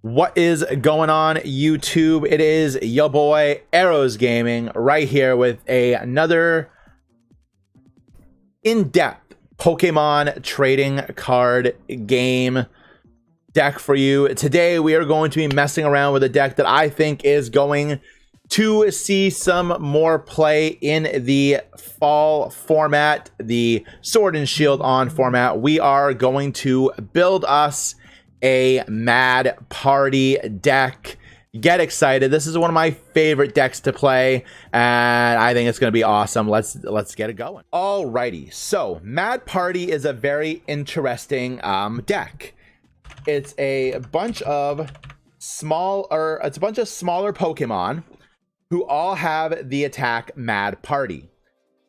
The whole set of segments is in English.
What is going on, YouTube? It is your boy Arrows Gaming right here with another in-depth Pokemon trading card game deck for you. Today we are going to be messing around with a deck that I think is going to see some more play in the fall format, the Sword and Shield on format. We are going to build us a Mad Party deck. Get excited. This is one of my favorite decks to play, and I think it's going to be awesome. Let's get it going. Alrighty, so Mad Party is a very interesting deck. It's a bunch of smaller Pokemon who all have the attack Mad Party.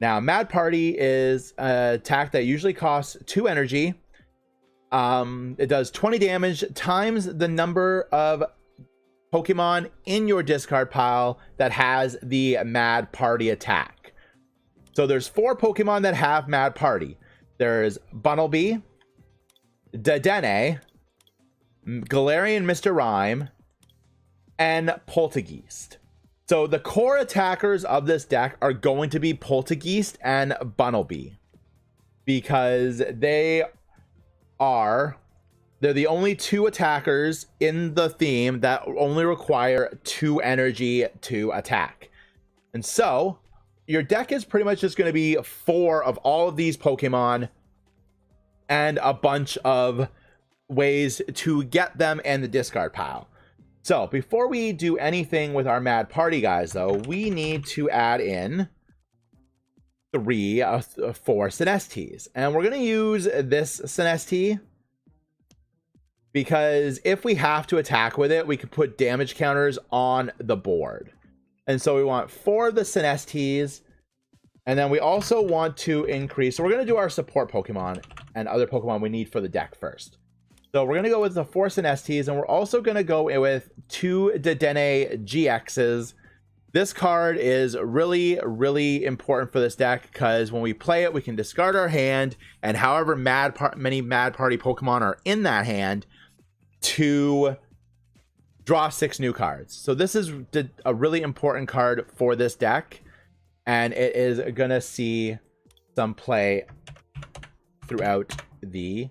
Now, Mad Party is an attack that usually costs 2 energy. It does 20 damage times the number of Pokemon in your discard pile that has the Mad Party attack. So there's 4 Pokemon that have Mad Party. There's Bunnelby, Dedenne, Galarian Mr. Rime, and Poltegeist. So the core attackers of this deck are going to be Poltegeist and Bunnelby, because they're the only 2 attackers in the theme that only require 2 energy to attack. And so your deck is pretty much just going to be 4 of all of these Pokemon and a bunch of ways to get them in the discard pile. So before we do anything with our Mad Party guys, though, we need to add in 4 Sinestes. And we're going to use this Sineste because if we have to attack with it, we can put damage counters on the board. And so we want 4 of the Sinestes. And then we also want to increase. So we're going to do our support Pokemon and other Pokemon we need for the deck first. So we're going to go with the 4 Sinestes, and we're also going to go with 2 Dedenne GXs. This card is really, really important for this deck because when we play it, we can discard our hand, and however many Mad Party Pokemon are in that hand, to draw 6 new cards. So this is a really important card for this deck, and it is going to see some play throughout the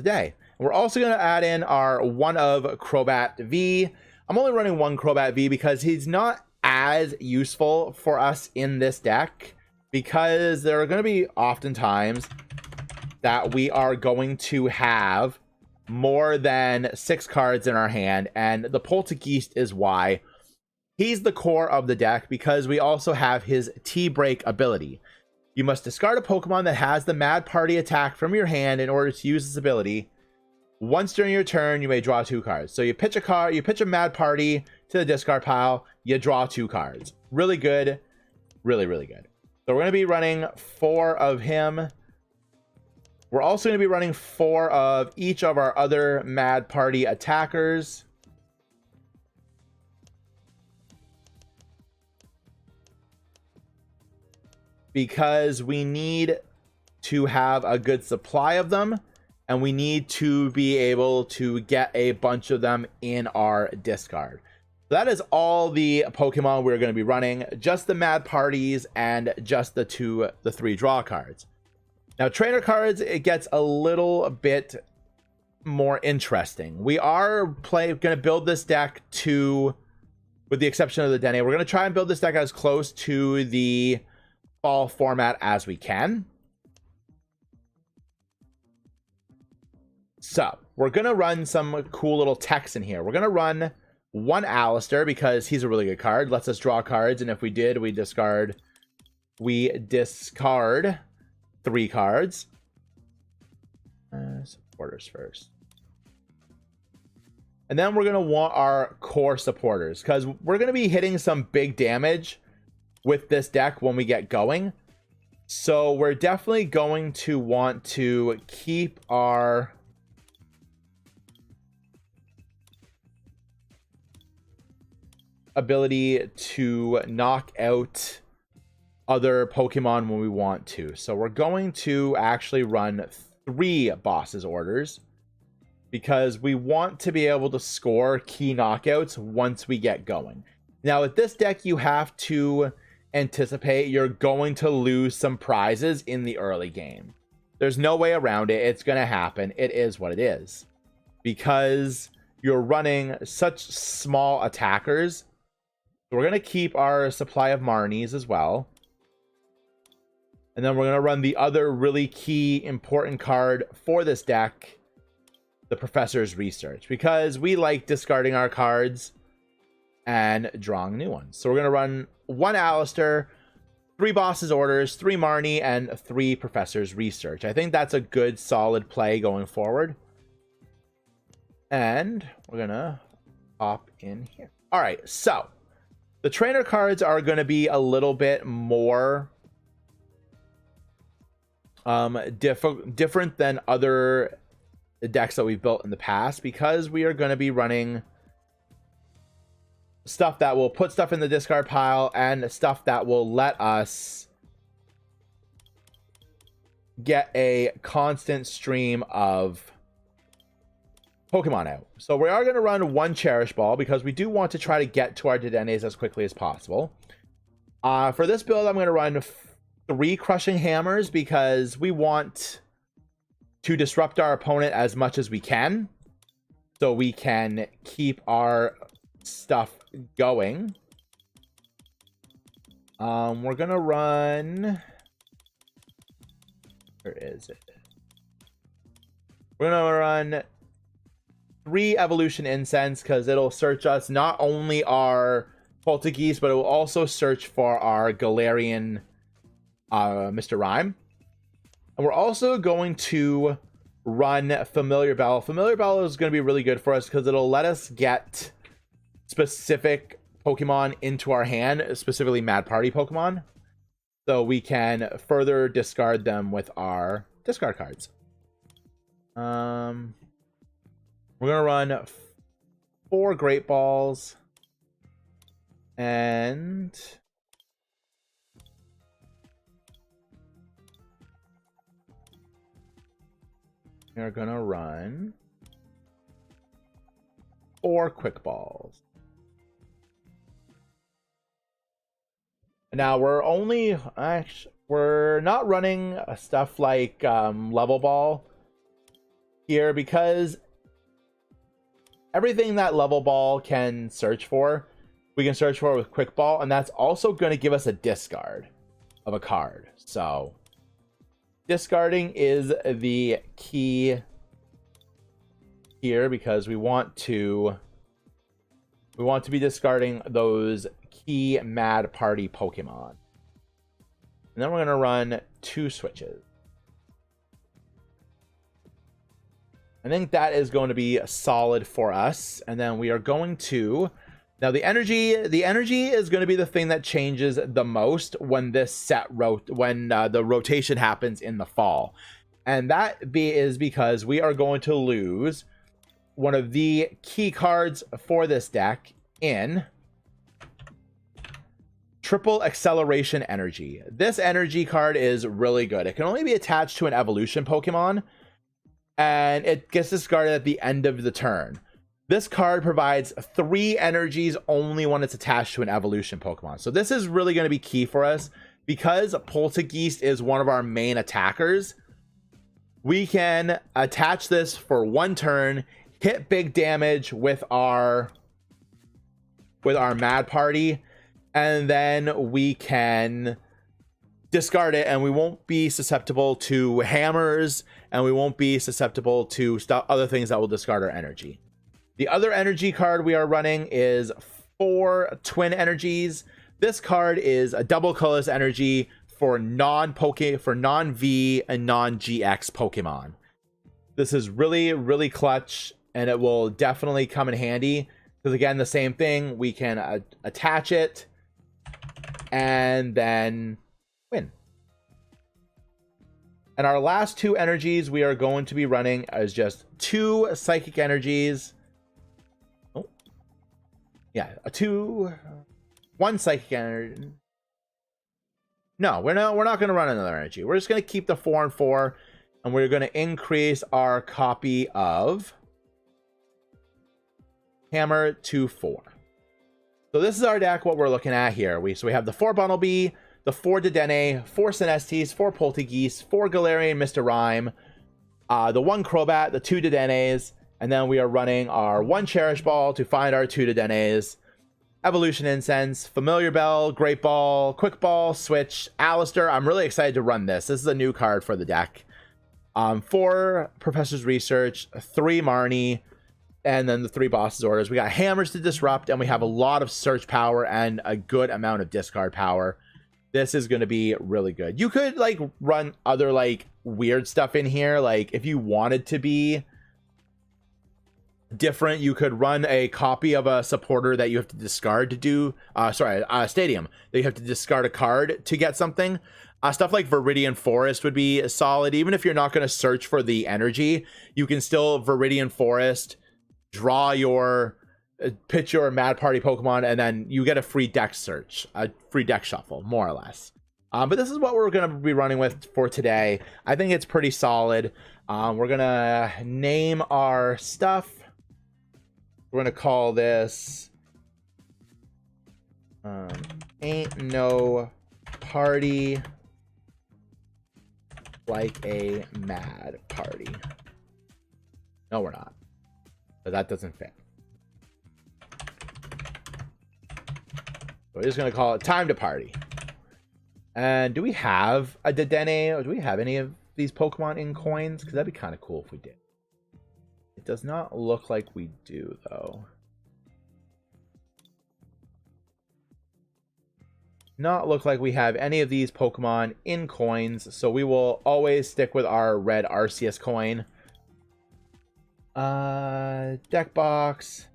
day. We're also going to add in our one of Crobat V. I'm only running 1 Crobat V because he's not as useful for us in this deck, because there are going to be oftentimes that we are going to have more than 6 cards in our hand, and the Poltegeist is why. He's the core of the deck because we also have his T-Break ability. You must discard a Pokemon that has the Mad Party attack from your hand in order to use this ability. Once during your turn, you may draw 2 cards. So you pitch a Mad Party to the discard pile, you draw 2 cards. Really good. Really, really good. So we're going to be running 4 of him. We're also going to be running 4 of each of our other Mad Party attackers. Because we need to have a good supply of them, and we need to be able to get a bunch of them in our discard. So that is all the Pokemon we're going to be running, just the Mad Parties and just the 3 draw cards. Now, trainer cards, it gets a little bit more interesting. We are going to build this deck with the exception of the Dedenne, we're going to try and build this deck as close to the fall format as we can. So we're gonna run some cool little techs in here. We're gonna run 1 Alistair because he's a really good card, lets us draw cards, and if we did, we discard 3 cards. Supporters first, and then we're gonna want our core supporters because we're gonna be hitting some big damage with this deck when we get going. So we're definitely going to want to keep our ability to knock out other Pokemon when we want to. So we're going to actually run 3 bosses orders because we want to be able to score key knockouts once we get going. Now, with this deck, you have to anticipate you're going to lose some prizes in the early game. There's no way around it. It's going to happen. It is what it is. Because you're running such small attackers. We're going to keep our supply of Marnies as well. And then we're going to run the other really key important card for this deck, the Professor's Research, because we like discarding our cards and drawing new ones. So we're going to run 1 Alistair, 3 Boss's Orders, 3 Marnie, and 3 Professor's Research. I think that's a good, solid play going forward. And we're going to pop in here. All right, so the trainer cards are going to be a little bit more different than other decks that we've built in the past, because we are going to be running stuff that will put stuff in the discard pile and stuff that will let us get a constant stream of Pokemon out. So we are going to run 1 Cherish Ball because we do want to try to get to our Dedennes as quickly as possible. For this build, I'm going to run 3 Crushing Hammers because we want to disrupt our opponent as much as we can, so we can keep our stuff going. We're gonna run, where is it? We're gonna run 3 Evolution Incense because it'll search us not only our Poltergeist, but it will also search for our Galarian Mr. Rime. And we're also going to run Familiar Bell. Familiar Bell is going to be really good for us because it'll let us get specific Pokemon into our hand, specifically Mad Party Pokemon, so we can further discard them with our discard cards. We're going to run 4 Great Balls and we're gonna run 4 Quick Balls. Now we're not running stuff like Level Ball here because everything that Level Ball can search for, we can search for with Quick Ball, and that's also going to give us a discard of a card. So discarding is the key here because we want to be discarding those key Mad Party Pokemon. And then we're going to run 2 switches. I think that is going to be solid for us. And then we are going to, now the energy is going to be the thing that changes the most when this set the rotation happens in the fall. And that is because we are going to lose one of the key cards for this deck in Triple Acceleration Energy. This energy card is really good. It can only be attached to an evolution Pokemon, and it gets discarded at the end of the turn. This card provides 3 energies only when it's attached to an evolution Pokemon. So this is really going to be key for us because Poltergeist is one of our main attackers. We can attach this for 1 turn, hit big damage with our Mad Party, and then we can discard it, and we won't be susceptible to hammers, and we won't be susceptible to other things that will discard our energy. The other energy card we are running is 4 Twin Energies. This card is a double colorless energy for non-V and non-GX Pokemon. This is really, really clutch, and it will definitely come in handy because, again, the same thing. We can attach it and then win. And our last 2 energies we are going to be running as just 2 Psychic Energies. Oh, yeah, 1 Psychic Energy. No, we're not going to run another energy. We're just going to keep the 4 and 4, and we're going to increase our copy of hammer, 2, 4. So this is our deck, what we're looking at here. So we have the 4 Bunnelby, the 4 Dedenne, 4 Sinestes, 4 Poltegeist, 4 Galarian Mr. Rhyme, the 1 Crobat, the 2 Dedennes, and then we are running our 1 Cherish Ball to find our 2 Dedennes, Evolution Incense, Familiar Bell, Great Ball, Quick Ball, Switch, Alistair. I'm really excited to run this. This is a new card for the deck. 4 Professor's Research, 3 Marnie, and then the 3 Boss's Orders. We got Hammers to disrupt, and we have a lot of search power and a good amount of discard power. This is going to be really good. You could like run other like weird stuff in here. Like if you wanted to be different, you could run a copy of a supporter that you have to discard to do stadium that you have to discard a card to get something. Stuff like Viridian Forest would be solid. Even if you're not going to search for the energy, you can still Viridian Forest, draw your pitch your Mad Party Pokemon, and then you get a free deck search, a free deck shuffle, more or less. But this is what we're going to be running with for today. I think it's pretty solid. We're going to name our stuff. We're going to call this Ain't No Party Like a Mad Party. No, we're not. But that doesn't fit. We're just going to call it Time to Party. And do we have a Dedenne, or do we have any of these Pokemon in coins? Because that'd be kind of cool if we did. It does not look like we do, though. Not look like we have any of these Pokemon in coins, so we will always stick with our red Arceus coin. Deck box.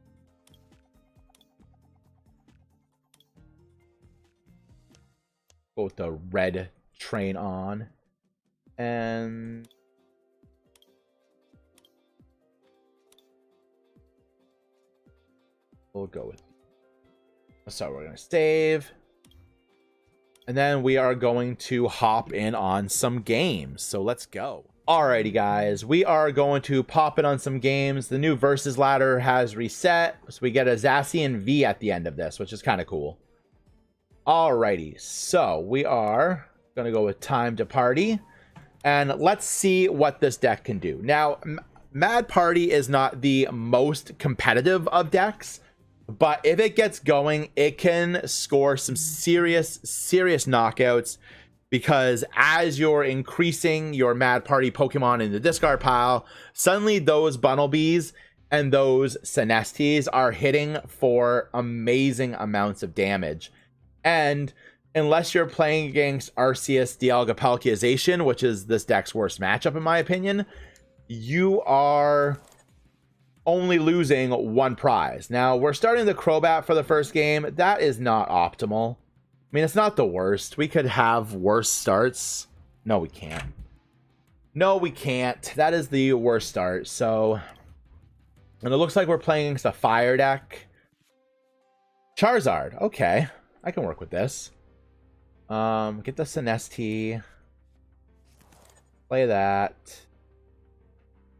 Go with the red train on. And we'll go with, so we're going to save. And then we are going to hop in on some games. So let's go. Alrighty, guys. We are going to pop in on some games. The new Versus ladder has reset. So we get a Zacian V at the end of this, which is kind of cool. Alrighty. So we are going to go with Time to Party. And let's see what this deck can do. Now, Mad Party is not the most competitive of decks, but if it gets going, it can score some serious knockouts, because as you're increasing your Mad Party Pokemon in the discard pile, suddenly those Bunnelbys and those Sinestes are hitting for amazing amounts of damage. And unless you're playing against Arceus Dialga Palkiazation, which is this deck's worst matchup in my opinion, you are only losing 1 prize. Now, we're starting the Crobat for the first game. That is not optimal. I mean, it's not the worst. We could have worse starts. No, we can't. No, we can't. That is the worst start. So, and it looks like we're playing against a fire deck. Charizard. Okay. I can work with this. Get the Sinesti. Play that.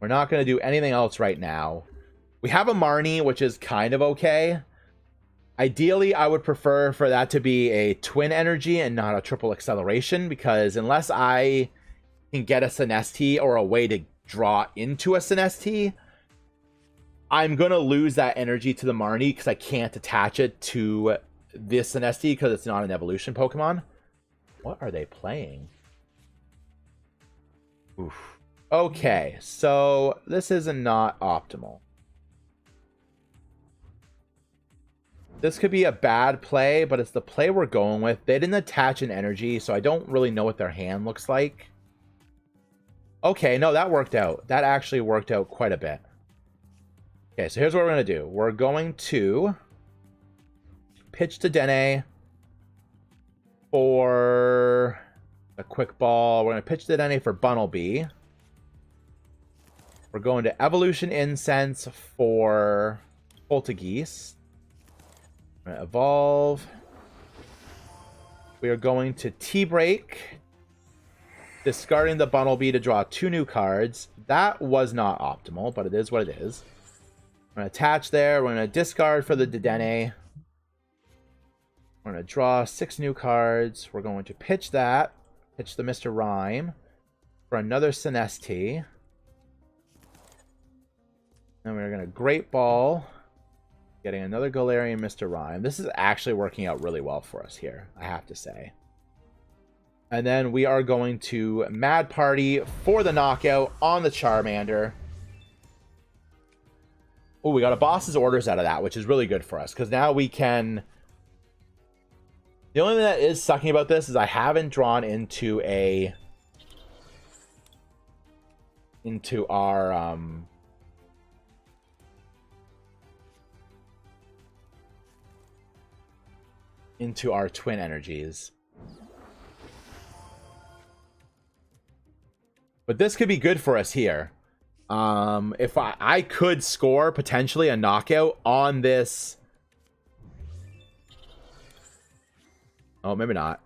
We're not going to do anything else right now. We have a Marnie, which is kind of okay. Ideally, I would prefer for that to be a twin energy and not a triple acceleration, because unless I can get a Sinesti or a way to draw into a Sinesti, I'm going to lose that energy to the Marnie because I can't attach it to this Sinesti because it's not an evolution Pokemon. What are they playing? Oof. Okay, so this is not optimal. This could be a bad play, but it's the play we're going with. They didn't attach an energy, so I don't really know what their hand looks like. Okay, no, that worked out. That actually worked out quite a bit. Okay, so here's what we're going to do. We're going to pitch to Dedenne for a quick ball. We're going to pitch to Dedenne for Bunnelby. We're going to Evolution Incense for Poltegeist. We're going to evolve. We are going to T-Break, discarding the Bunnelby to draw 2 new cards. That was not optimal, but it is what it is. We're going to attach there. We're going to discard for the Dedenne. We're going to draw 6 new cards. We're going to pitch that. Pitch the Mr. Rime for another Sinestee. And we're going to Great Ball. Getting another Galarian Mr. Rime. This is actually working out really well for us here, I have to say. And then we are going to Mad Party for the knockout on the Charmander. Oh, we got a boss's orders out of that, which is really good for us. Because now we can... The only thing that is sucking about this is I haven't drawn into a... into our... into our twin energies. But this could be good for us here. If I could score potentially a knockout on this. Oh, maybe not.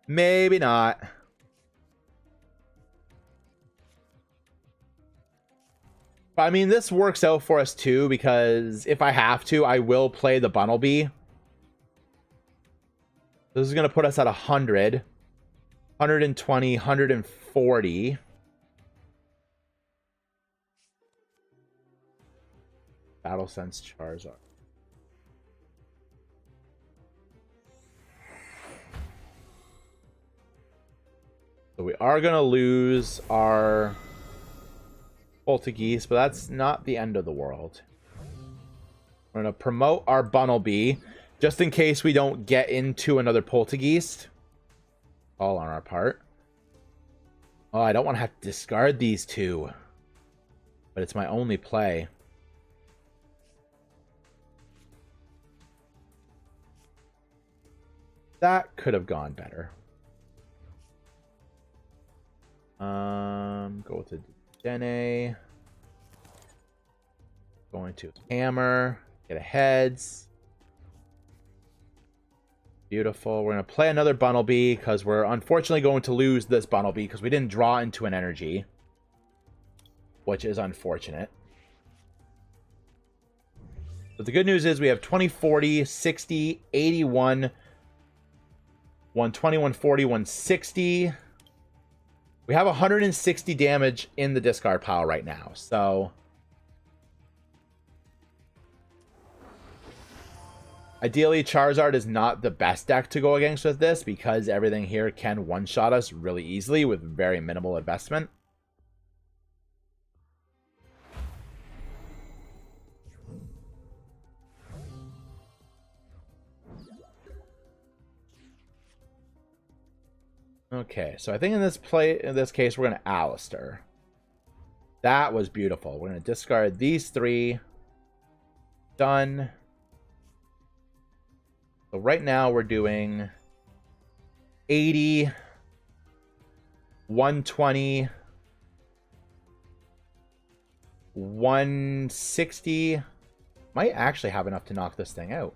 Maybe not. I mean, this works out for us too, because if I have to, I will play the Bunnelby. This is going to put us at 100. 120, 140. Battle Sense Charizard. So we are going to lose our... Poltegeist, but that's not the end of the world. We're going to promote our Bunnelby, just in case we don't get into another Poltegeist. All on our part. Oh, I don't want to have to discard these two. But it's my only play. That could have gone better. Go with the Dedenne. Going to hammer. Get a heads. Beautiful. We're going to play another Bunnelby because we're unfortunately going to lose this Bunnelby because we didn't draw into an energy. Which is unfortunate. But the good news is we have 20, 40, 60, 81, 120, 140, 160. We have 160 damage in the discard pile right now, so... Ideally, Charizard is not the best deck to go against with this, because everything here can one-shot us really easily with very minimal investment. Okay, so I think in this case, we're going to Alistair. That was beautiful. We're going to discard these 3. Done. So right now we're doing 80, 120, 160. Might actually have enough to knock this thing out.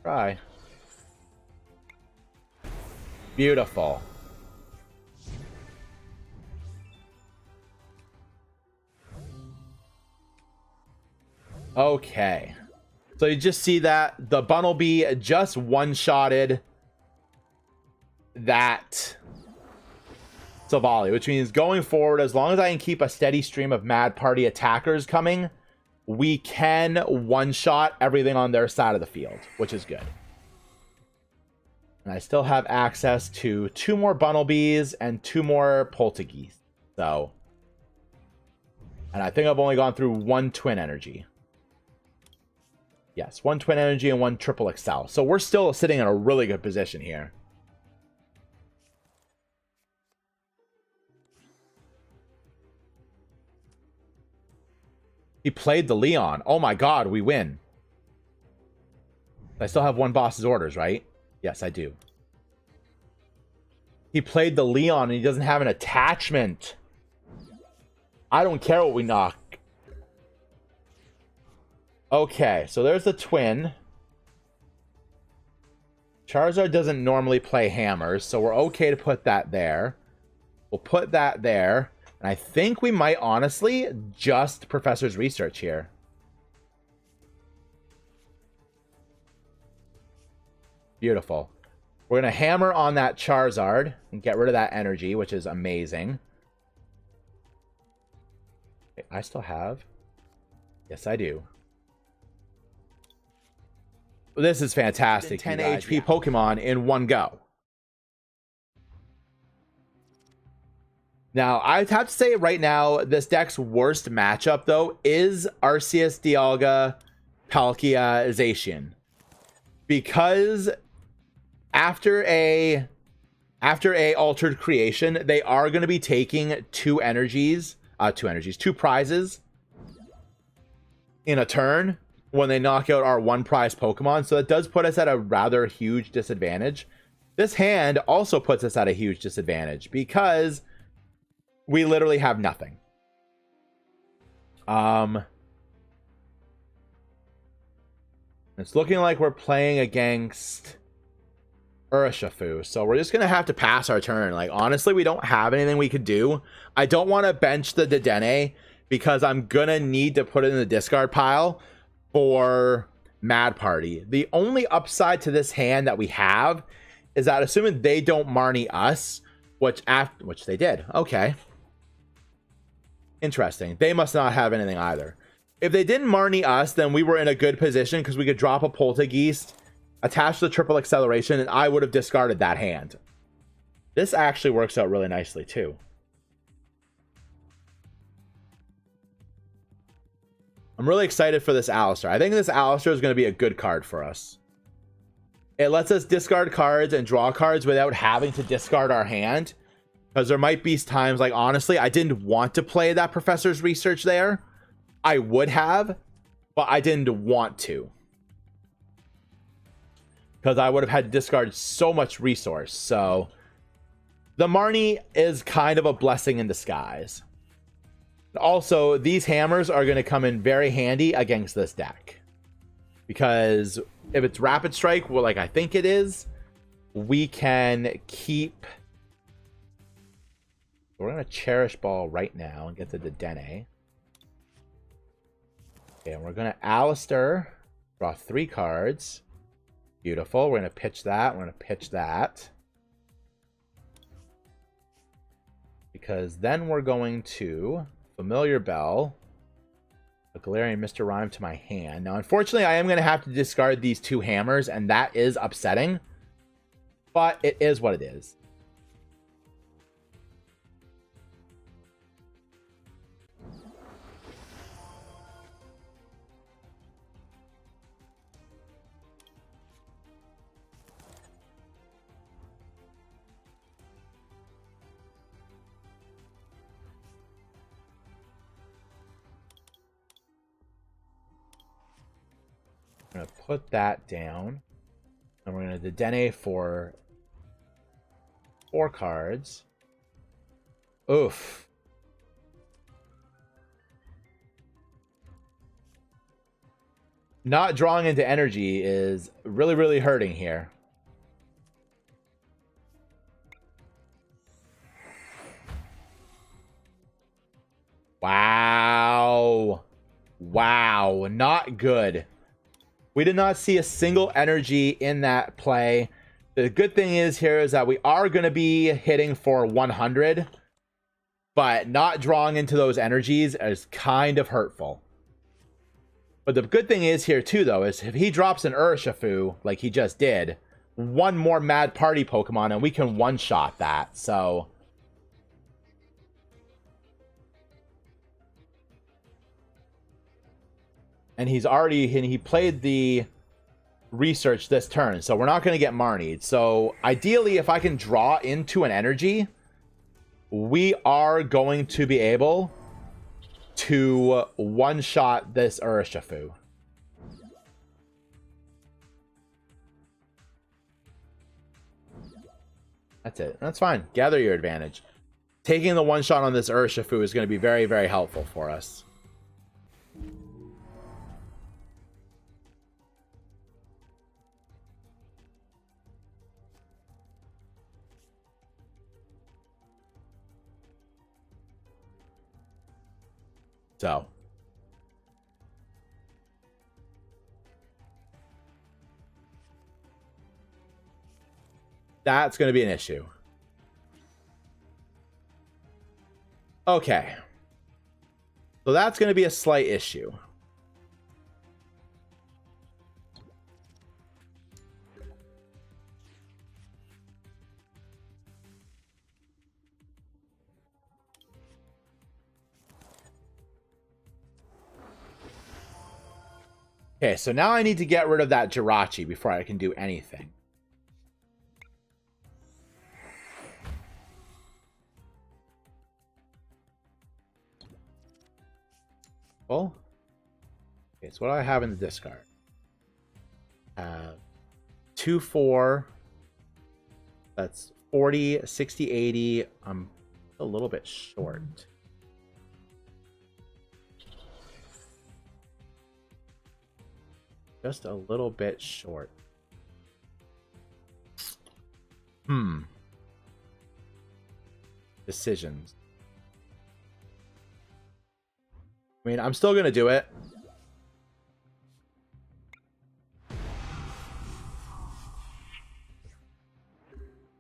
Try. Beautiful. Okay. So you just see that the Bunnelby just one-shotted that Silvally, which means going forward, as long as I can keep a steady stream of Mad Party attackers coming, we can one-shot everything on their side of the field, which is good. And I still have access to 2 more Bunnelbys and 2 more Poltegeist. So, and I think I've only gone through 1 Twin Energy. Yes, 1 Twin Energy and 1 Triple Excel. So we're still sitting in a really good position here. He played the Leon. Oh my god, we win. I still have 1 boss's orders, right? Yes, I do. He played the Leon and he doesn't have an attachment. I don't care what we knock. Okay, so there's the twin. Charizard doesn't normally play hammers, so we're okay to put that there. We'll put that there. And I think we might honestly just Professor's Research here. Beautiful. We're going to hammer on that Charizard and get rid of that energy, which is amazing. I still have. Yes, I do. This is fantastic. 10 HP Pokemon in one go. Now, I'd have to say right now, this deck's worst matchup, though, is Arceus, Dialga, Palkia, Zacian. Because after a Altered Creation, they are going to be taking two prizes in a turn when they knock out our one prize Pokemon. So it does put us at a rather huge disadvantage. This hand also puts us at a huge disadvantage because we literally have nothing. It's looking like we're playing against Urshifu, so we're just gonna have to pass our turn. Like, honestly, we don't have anything we could do. I don't want to bench the Dedenne because I'm gonna need to put it in the discard pile for Mad Party. The only upside to this hand that we have is that assuming they don't Marnie us, which they did. Okay. Interesting. They must not have anything either. If they didn't Marnie us, then we were in a good position because we could drop a Poltergeist, attach the triple acceleration, and I would have discarded that hand. This actually works out really nicely too. I'm really excited for this Alistair. I think this Alistair is going to be a good card for us. It lets us discard cards and draw cards without having to discard our hand. Because there might be times, like, honestly, I didn't want to play that Professor's Research there. I would have, but I didn't want to. Because I would have had to discard so much resource. So the Marnie is kind of a blessing in disguise. Also, these hammers are going to come in very handy against this deck. Because if it's Rapid Strike, well, like I think it is, we can keep... We're going to Cherish Ball right now and get the Dedenne. Okay, and we're going to Alistair, draw 3 cards. Beautiful. We're going to pitch that. We're going to pitch that. Because then we're going to Familiar Bell, a Galarian Mr. Rime to my hand. Now, unfortunately, I am going to have to discard these 2 hammers, and that is upsetting. But it is what it is. I'm going to put that down. And we're going to Dedenne for 4 cards. Oof. Not drawing into energy is really, really hurting here. Wow. Wow. Not good. We did not see a single energy in that play. The good thing is here is that we are going to be hitting for 100, but not drawing into those energies is kind of hurtful. But the good thing is here too, though, is if he drops an Urshifu like he just did, one more Mad Party Pokemon and we can one-shot that. So and he played the research this turn, so we're not going to get Marnied. So ideally, if I can draw into an energy, we are going to be able to one-shot this Urshifu. That's it. That's fine. Gather your advantage. Taking the one-shot on this Urshifu is going to be very, very helpful for us. So that's going to be an issue. Okay. So that's going to be a slight issue. Okay, so now I need to get rid of that Jirachi before I can do anything. Well, okay, so what do I have in the discard? 2, 4. That's 40, 60, 80. I'm a little bit short. Just a little bit short. Decisions. I mean, I'm still going to do it.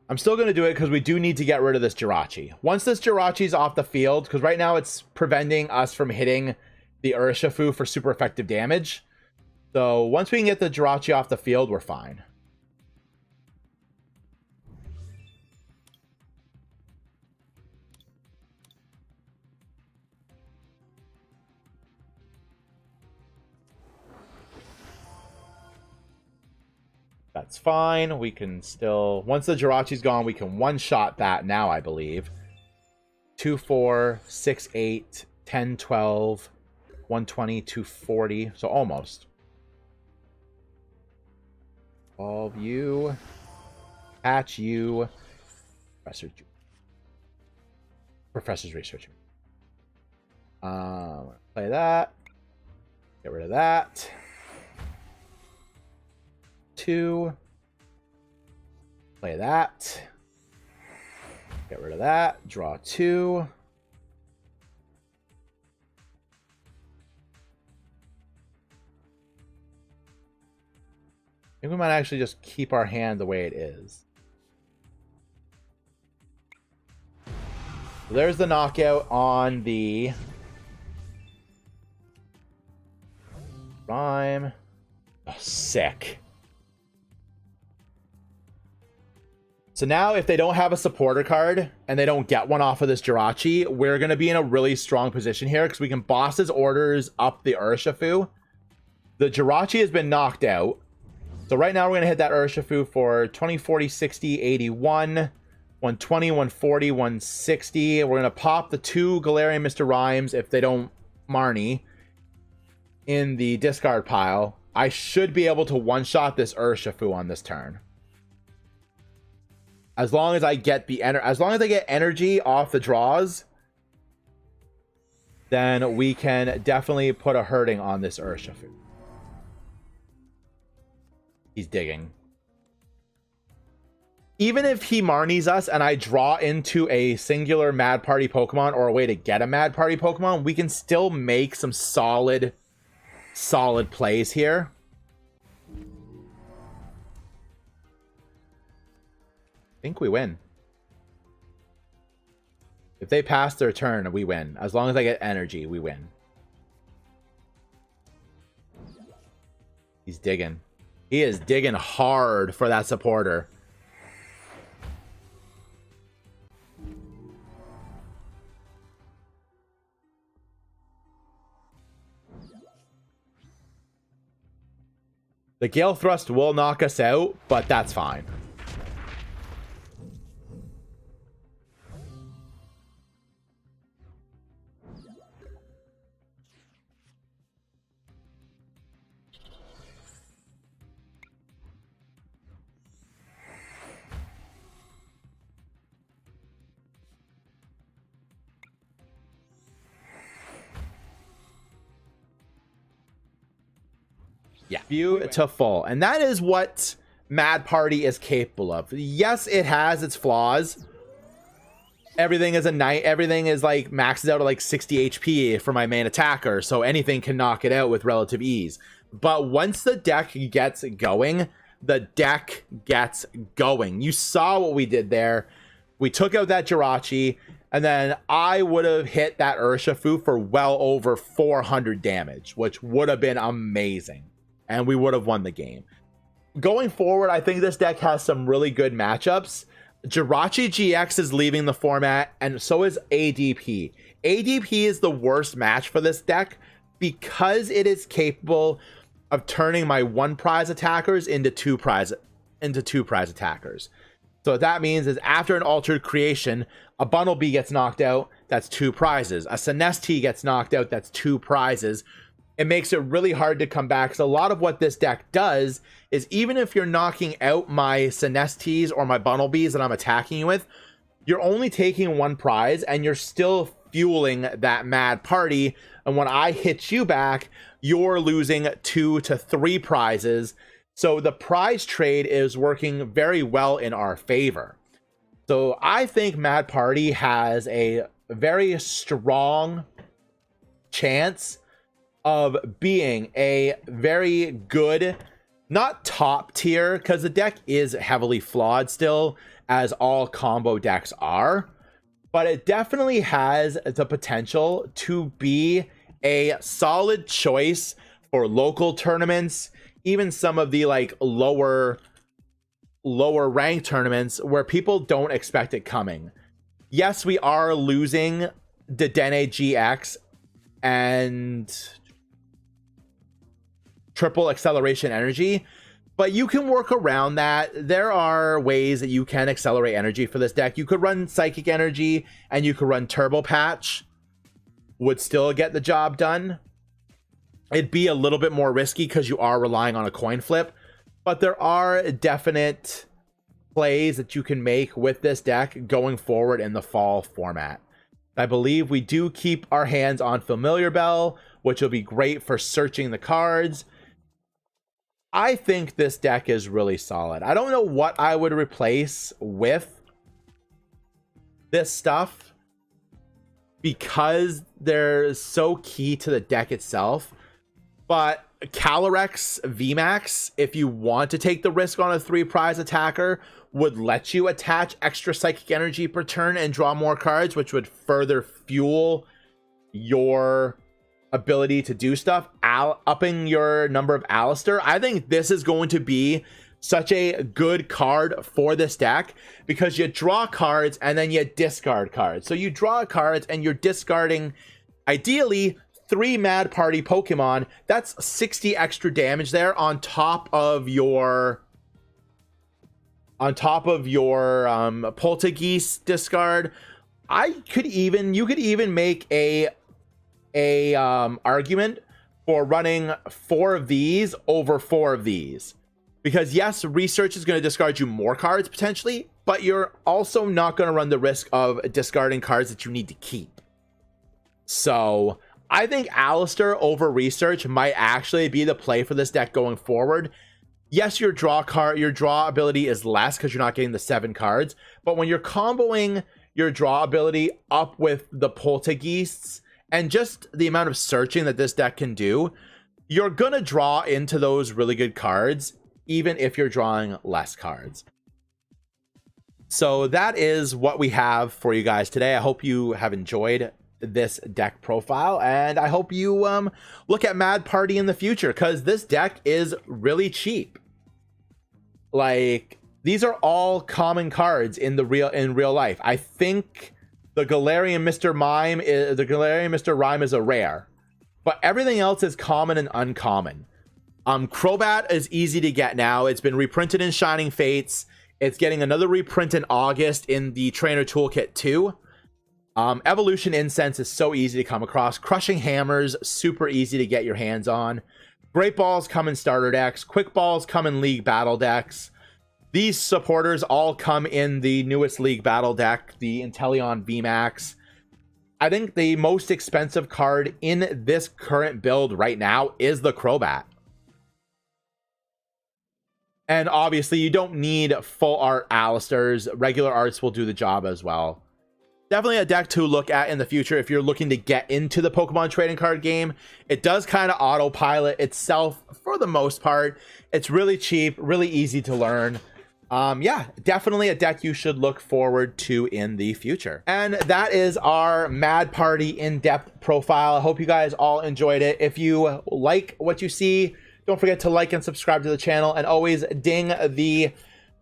I'm still going to do it because we do need to get rid of this Jirachi. Once this Jirachi's off the field, because right now it's preventing us from hitting the Urshifu for super effective damage. So once we can get the Jirachi off the field, we're fine. That's fine. We can still... Once the Jirachi's gone, we can one-shot that now, I believe. 2, 4, 6, 8, 10, 12, 120, 240. So almost. 12 you. Patch you. Professor's researcher. Play that. Get rid of that. 2. Play that. Get rid of that. Draw 2. I think we might actually just keep our hand the way it is. So there's the knockout on the Rhyme. Oh, sick. So now if they don't have a supporter card and they don't get one off of this Jirachi, we're going to be in a really strong position here because we can boss his orders up the Urshifu. The Jirachi has been knocked out. So right now we're going to hit that Urshifu for 20, 40, 60, 81, 120, 140, 160. We're going to pop the 2 Galarian Mr. Rhymes if they don't Marnie in the discard pile. I should be able to one-shot this Urshifu on this turn. As long as I get energy off the draws, then we can definitely put a hurting on this Urshifu. He's digging. Even if he Marnies us and I draw into a singular Mad Party Pokemon or a way to get a Mad Party Pokemon, we can still make some solid plays here. I think we win. If they pass their turn, we win. As long as I get energy, we win. He's digging. He is digging hard for that supporter. The Gale Thrust will knock us out, but that's fine. Yeah, beautiful. And that is what Mad Party is capable of. Yes, it has its flaws, everything is a knight. Everything is like maxed out at like 60 HP for my main attacker, so anything can knock it out with relative ease. But once the deck gets going, the deck gets going. You saw what we did there. We took out that Jirachi, and then I would have hit that Urshifu for well over 400 damage, which would have been amazing, and we would have won the game. Going forward, I think this deck has some really good matchups. Jirachi GX is leaving the format, and so is ADP. ADP is the worst match for this deck because it is capable of turning my 1 prize attackers into 2 prize attackers. So what that means is after an altered creation, a Bunnelby gets knocked out, that's 2 prizes. A Sinestee gets knocked out, that's 2 prizes. It makes it really hard to come back. So a lot of what this deck does is even if you're knocking out my Sinestees or my Bunnelbys that I'm attacking you with, you're only taking 1 prize and you're still fueling that mad party. And when I hit you back, you're losing 2 to 3 prizes. So the prize trade is working very well in our favor. So I think Mad Party has a very strong chance of being a very good, not top tier, because the deck is heavily flawed still, as all combo decks are, but it definitely has the potential to be a solid choice for local tournaments, even some of the like lower ranked tournaments where people don't expect it coming. Yes, we are losing Dedenne GX and triple acceleration energy, but you can work around that. There are ways that you can accelerate energy for this deck. You could run Psychic Energy and you could run Turbo Patch, would still get the job done. It'd be a little bit more risky because you are relying on a coin flip, but there are definite plays that you can make with this deck going forward in the fall format. I believe we do keep our hands on Familiar Bell, which will be great for searching the cards. I think this deck is really solid. I don't know what I would replace with this stuff because they're so key to the deck itself. But Calyrex VMAX, if you want to take the risk on a 3 prize attacker, would let you attach extra Psychic Energy per turn and draw more cards, which would further fuel your ability to do stuff, upping your number of Alistair. I think this is going to be such a good card for this deck because you draw cards and then you discard cards. So you draw cards and you're discarding ideally 3 Mad Party Pokemon. That's 60 extra damage there on top of your Poltegeist discard. You could even make a argument for running 4 of these over 4 of these, because yes, research is going to discard you more cards potentially, but you're also not going to run the risk of discarding cards that you need to keep. So I think Alistair over research might actually be the play for this deck going forward. Yes, your draw ability is less because you're not getting the 7 cards, but when you're comboing your draw ability up with the Poltegeists and just the amount of searching that this deck can do, you're gonna draw into those really good cards even if you're drawing less cards. So that is what we have for you guys today. I hope you have enjoyed this deck profile, and I hope you look at Mad Party in the future, because this deck is really cheap. Like, these are all common cards in real life. I think the Galarian Mr. Rime is a rare, but everything else is common and uncommon. Crobat is easy to get now. It's been reprinted in Shining Fates. It's getting another reprint in August in the Trainer Toolkit 2. Evolution Incense is so easy to come across. Crushing Hammers, super easy to get your hands on. Great Balls come in starter decks. Quick Balls come in League Battle decks. These supporters all come in the newest League Battle deck, the Inteleon VMAX. I think the most expensive card in this current build right now is the Crobat. And obviously, you don't need full art Alistairs. Regular arts will do the job as well. Definitely a deck to look at in the future if you're looking to get into the Pokemon trading card game. It does kind of autopilot itself for the most part. It's really cheap, really easy to learn. Yeah, definitely a deck you should look forward to in the future. And that is our Mad Party in-depth profile. I hope you guys all enjoyed it. If you like what you see, don't forget to like and subscribe to the channel, and always ding the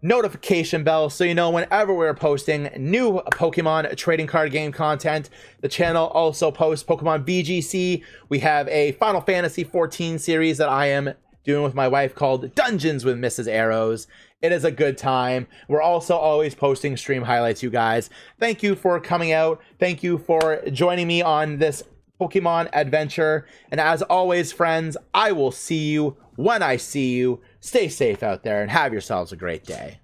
notification bell so you know whenever we're posting new Pokemon trading card game content. The channel also posts Pokemon BGC. We have a Final Fantasy 14 series that I am doing with my wife called Dungeons with Mrs. Arrows. It is a good time. We're also always posting stream highlights, you guys. Thank you for coming out. Thank you for joining me on this Pokemon adventure. And as always, friends, I will see you when I see you. Stay safe out there and have yourselves a great day.